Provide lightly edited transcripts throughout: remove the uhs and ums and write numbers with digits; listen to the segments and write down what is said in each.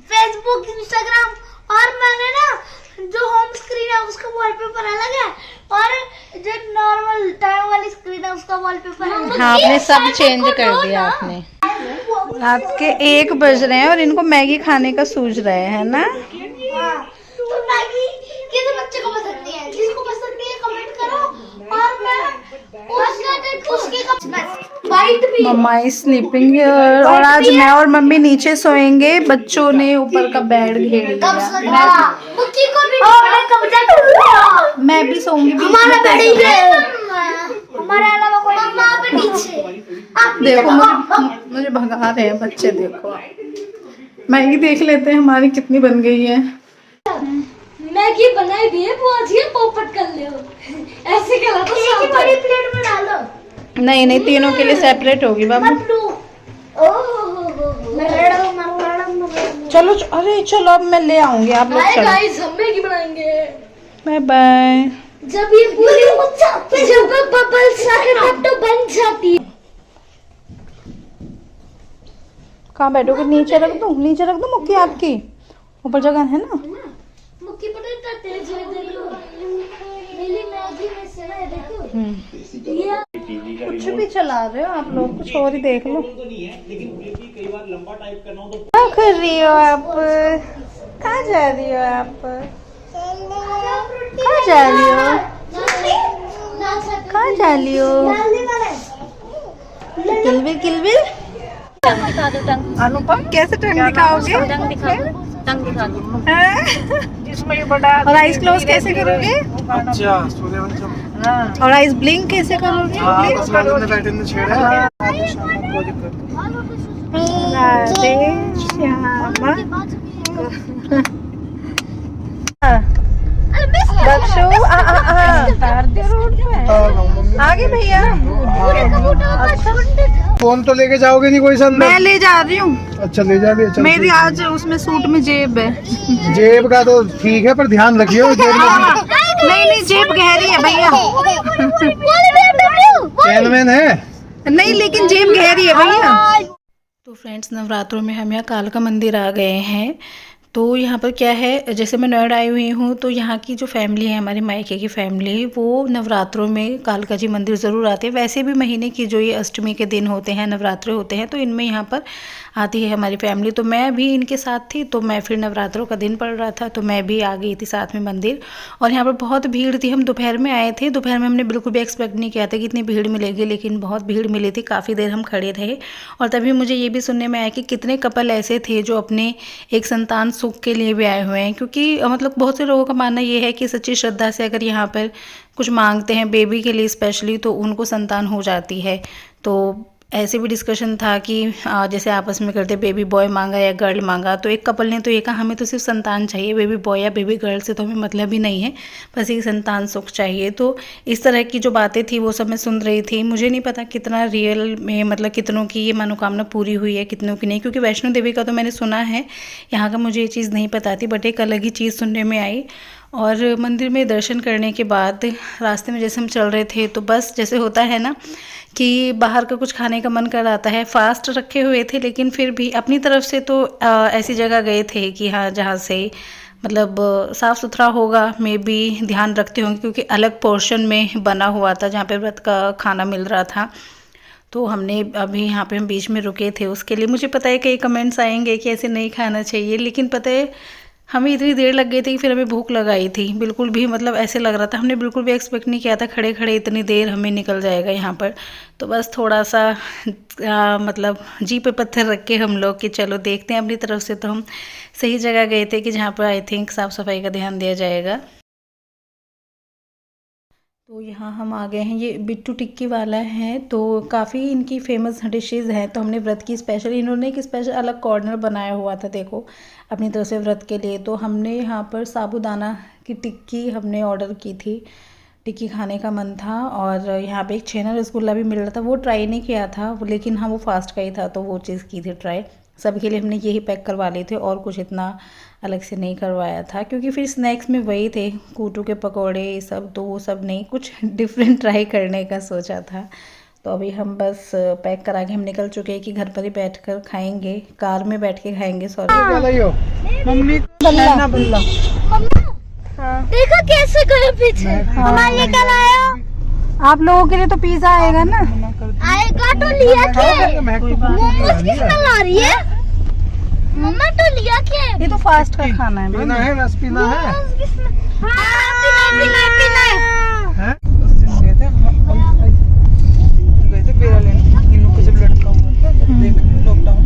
Facebook, Instagram और मैंने ना जो होम स्क्रीन है उसका वॉलपेपर अलग है और जो नॉर्मल टाइम वाली स्क्रीन है उसका वॉलपेपर अलग है। हाँ, आपने सब चेंज कर दिया आपने। रात के 1 बज रहे हैं और इनको मैगी खाने का सूझ रहे हैं ना। तो मैगी किस बच्चे को पसंद नहीं है? जिसको पसंद नहीं है कमेंट करो और मैं उसके वाइट भी। मम्मा इज स्लीपिंग और आज मैं और मम्मी नीचे सोएंगे, बच्चों ने ऊपर का बेड घेर लिया। मुक्की को भी कब्जा कर लिया। मैं भी सोऊंगी हमारा बेड ही है, हमारे अलावा कोई मम्मा पे नीचे। देखो मुझे भगा रहे हैं बच्चे। देखो मैगी देख लेते हैं हमारी कितनी बन गई है। मैगी बनाई भी है, बुआ जी पोपट कर ले ऐसे करा तो एक ही बड़ी प्लेट में डाल दो। नहीं नहीं, तीनों के लिए सेपरेट होगी बाबू। चलो अरे चलो अब मैं ले आऊंगी, आप लोग चलो। गाइस हम मैगी बनाएंगे। Bye bye. जब ये पूरी जब बबल्स आके तब तो बन जाती है। कहाँ बैठोगे? नीचे रख दूं? नीचे रख दूं मुक्की आपकी? ऊपर जगह है ना। मुक्की पता है इतना तेज है, देखो मेरी मैगी में से ना देखो ये कुछ भी चला रहे हो आप लोग, कुछ और ही देख लो। क्या कर रही हो आप? कहाँ जा रही हो आप? कहाँ जा रही हो? कहाँ जा रही हो? किलबिल किलबिल। अनुपम कैसे टंग दिखाओगे? और आइज क्लोज कैसे करोगे? अच्छा सूर्यवंशम। और आइज ब्लिंक कैसे करोगे? राधे श्यामा। बच्चों आगे भैया। फोन तो लेके जाओगे नहीं कोई सा? मैं ले जा रही हूँ। अच्छा ले जा रही है। मेरी आज उसमें सूट में जेब है। जेब का तो ठीक है पर ध्यान रखिए जेब में। नहीं जेब गहरी है भैया। चैनमैन है नहीं, लेकिन जेब गहरी है भैया। तो फ्रेंड्स, नवरात्रों में हम यहाँ कालका मंदिर आ गए हैं। तो यहाँ पर क्या है, जैसे मैं नोएडा आई हुई हूँ तो यहाँ की जो फैमिली है, हमारी मायके की फैमिली, वो नवरात्रों में कालका जी मंदिर ज़रूर आते हैं। वैसे भी महीने की जो ये अष्टमी के दिन होते हैं, नवरात्रे होते हैं, तो इनमें यहाँ पर आती है हमारी फैमिली। तो मैं भी इनके साथ थी, तो मैं फिर नवरात्रों का दिन पड़ रहा था तो मैं भी आ गई थी साथ में मंदिर। और यहाँ पर बहुत भीड़ थी। हम दोपहर में आए थे, दोपहर में हमने बिल्कुल भी एक्सपेक्ट नहीं किया था कि इतनी भीड़ मिलेगी, लेकिन बहुत भीड़ मिली थी। काफ़ी देर हम खड़े रहे और तभी मुझे ये भी सुनने में आया कि कितने कपल ऐसे थे जो अपने एक संतान सुख के लिए भी आए हुए हैं। क्योंकि मतलब बहुत से लोगों का मानना ये है कि सच्ची श्रद्धा से अगर यहाँ पर कुछ मांगते हैं बेबी के लिए स्पेशली, तो उनको संतान हो जाती है। तो ऐसे भी डिस्कशन था कि जैसे आपस में करते बेबी बॉय मांगा या गर्ल मांगा, तो एक कपल ने तो ये कहा हमें तो सिर्फ संतान चाहिए, बेबी बॉय या बेबी गर्ल से तो हमें मतलब ही नहीं है, बस एक संतान सुख चाहिए। तो इस तरह की जो बातें थी वो सब मैं सुन रही थी। मुझे नहीं पता कितना रियल में मतलब कितनों की ये मनोकामना पूरी हुई है, कितनों की नहीं, क्योंकि वैष्णो देवी का तो मैंने सुना है, यहाँ का मुझे ये चीज़ नहीं पता थी, बट एक अलग ही चीज़ सुनने में आई। और मंदिर में दर्शन करने के बाद रास्ते में जैसे हम चल रहे थे तो बस जैसे होता है ना कि बाहर का कुछ खाने का मन कर आता है। फास्ट रखे हुए थे लेकिन फिर भी अपनी तरफ से तो ऐसी जगह गए थे कि हाँ जहाँ से मतलब साफ़ सुथरा होगा, मे बी ध्यान रखते होंगे, क्योंकि अलग पोर्शन में बना हुआ था जहाँ पे व्रत का खाना मिल रहा था। तो हमने अभी यहाँ पे हम बीच में रुके थे उसके लिए। मुझे पता है कई कमेंट्स आएंगे कि ऐसे नहीं खाना चाहिए, लेकिन पता है हमें इतनी देर लग गई थी कि फिर हमें भूख लगाई थी। बिल्कुल भी मतलब ऐसे लग रहा था, हमने बिल्कुल भी एक्सपेक्ट नहीं किया था खड़े खड़े इतनी देर हमें निकल जाएगा यहाँ पर। तो बस थोड़ा सा मतलब जी पे पत्थर रख के हम लोग कि चलो देखते हैं। अपनी तरफ से तो हम सही जगह गए थे कि जहाँ पर आई थिंक साफ़ सफाई का ध्यान दिया जाएगा। तो यहाँ हम आ गए हैं, ये बिट्टू टिक्की वाला है। तो काफ़ी इनकी फेमस डिशेज़ हैं। तो हमने व्रत की स्पेशल, इन्होंने एक स्पेशल अलग कॉर्नर बनाया हुआ था देखो अपनी तरफ से व्रत के लिए। तो हमने यहाँ पर साबूदाना की टिक्की हमने ऑर्डर की थी, टिक्की खाने का मन था। और यहाँ पे एक छेना रसगुल्ला भी मिल रहा था, वो ट्राई नहीं किया था, लेकिन हाँ वो फास्ट का ही था तो वो चीज़ की थी ट्राई। सबके लिए हमने यही पैक करवा लिए थे और कुछ इतना अलग से नहीं करवाया था, क्योंकि फिर स्नैक्स में वही थे कूटू के पकौड़े सब, तो वो सब नहीं, कुछ डिफरेंट ट्राई करने का सोचा था। तो अभी हम बस पैक करा के हम निकल चुके हैं कि घर पर ही बैठकर खाएंगे, कार में बैठ के खाएंगे। सॉरी मम्मी मम्मा देखो कैसे गए पीछे। हमारे लिए कल आया। आप लोगों के लिए तो पिज्जा आएगा ना। आएगा तो लिया के। मोमोज की स्मेल आ रही है। मम्मा तो लिया के। ये तो फास्ट का खाना है। पीना है, रस पीना है। पीना उस दिन गए थे पेड़ा लेने, इन लोग का जब लड़का हुआ था देख लॉकडाउन।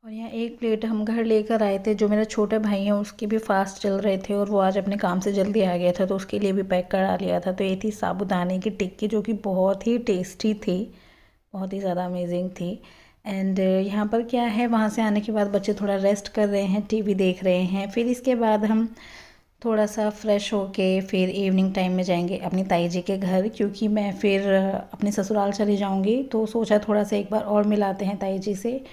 और यहाँ एक प्लेट हम घर लेकर आए थे। जो मेरा छोटा भाई है उसके भी फास्ट चल रहे थे और वो आज अपने काम से जल्दी आ गया था, तो उसके लिए भी पैक करा लिया था। तो ये थी साबूदाने की टिक्की, जो कि बहुत ही टेस्टी थी, बहुत ही ज़्यादा अमेजिंग थी। एंड यहाँ पर क्या है, वहाँ से आने के बाद बच्चे थोड़ा रेस्ट कर रहे हैं, टीवी देख रहे हैं। फिर इसके बाद हम थोड़ा सा फ्रेश होके फिर इवनिंग टाइम में जाएंगे अपनी ताई जी के घर, क्योंकि मैं फिर अपने ससुराल चली जाऊंगी। तो सोचा थोड़ा सा एक बार और मिलाते हैं ताई जी से।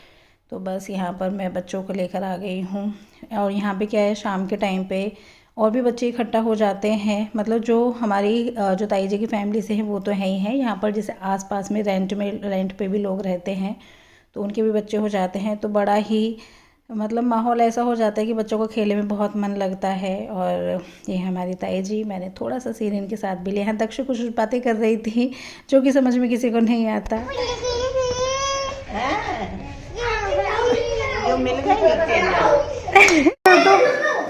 तो बस यहाँ पर मैं बच्चों को लेकर आ गई हूँ। और यहाँ पे क्या है, शाम के टाइम पे और भी बच्चे इकट्ठा हो जाते हैं। मतलब जो हमारी जो ताई जी की फैमिली से हैं वो तो है ही हैं, यहाँ पर जैसे आसपास में रेंट पे भी लोग रहते हैं, तो उनके भी बच्चे हो जाते हैं। तो बड़ा ही मतलब माहौल ऐसा हो जाता है कि बच्चों को खेलने में बहुत मन लगता है। और ये हमारी ताई जी, मैंने थोड़ा सा सीन इनके साथ भी लिया। दक्ष कुछ बातें कर रही थी जो कि समझ में किसी को नहीं आता। जो मिल गए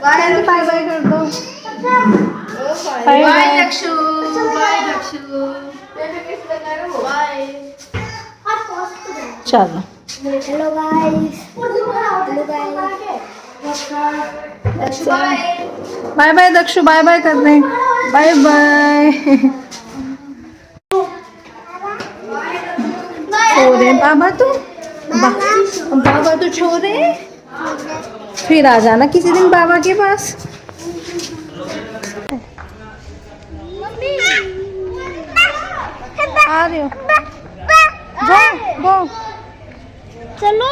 बाय बाय कर दो। Bye Dakshu, bye Dakshu, bye. चलो hello guys, hello guys, bye bye Dakshu, bye bye कर रहे हैं, बाय बाय। सो रहे बाबा, तो बाबा तो सो रहे। फिर आ जाना किसी दिन बाबा के पास। आ रहे हो, गो चलो।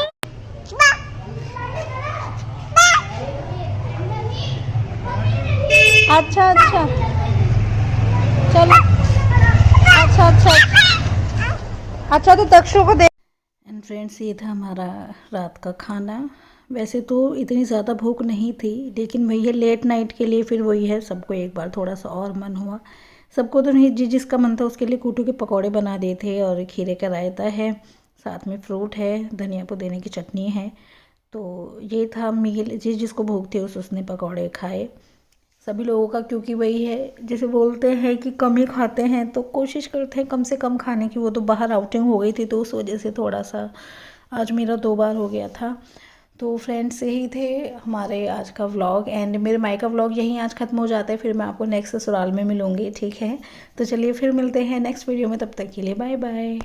अच्छा अच्छा चलो, अच्छा अच्छा अच्छा। तो दक्षु को दे। एंड फ्रेंड्स, ये था हमारा रात का खाना। वैसे तो इतनी ज़्यादा भूख नहीं थी, लेकिन वही है लेट नाइट के लिए, फिर वही है सबको एक बार थोड़ा सा और मन हुआ। सबको तो नहीं, जिसका मन था उसके लिए कूटू के पकौड़े बना दिए थे और खीरे का रायता है, साथ में फ्रूट है, धनिया पुदीने की चटनी है। तो ये था मील। जिसको भूख थी उसने पकौड़े खाए सभी लोगों का, क्योंकि वही है जैसे बोलते हैं कि कम ही खाते हैं, तो कोशिश करते हैं कम से कम खाने की। वो तो बाहर आउटिंग हो गई थी तो उस वजह से थोड़ा सा आज मेरा 2 बार हो गया था। तो फ्रेंड्स, यही थे हमारे आज का व्लॉग। एंड मेरे माई का व्लॉग यहीं आज ख़त्म हो जाता है। फिर मैं आपको नेक्स्ट ससुराल में मिलूँगी, ठीक है। तो चलिए फिर मिलते हैं नेक्स्ट वीडियो में, तब तक के लिए बाय बाय।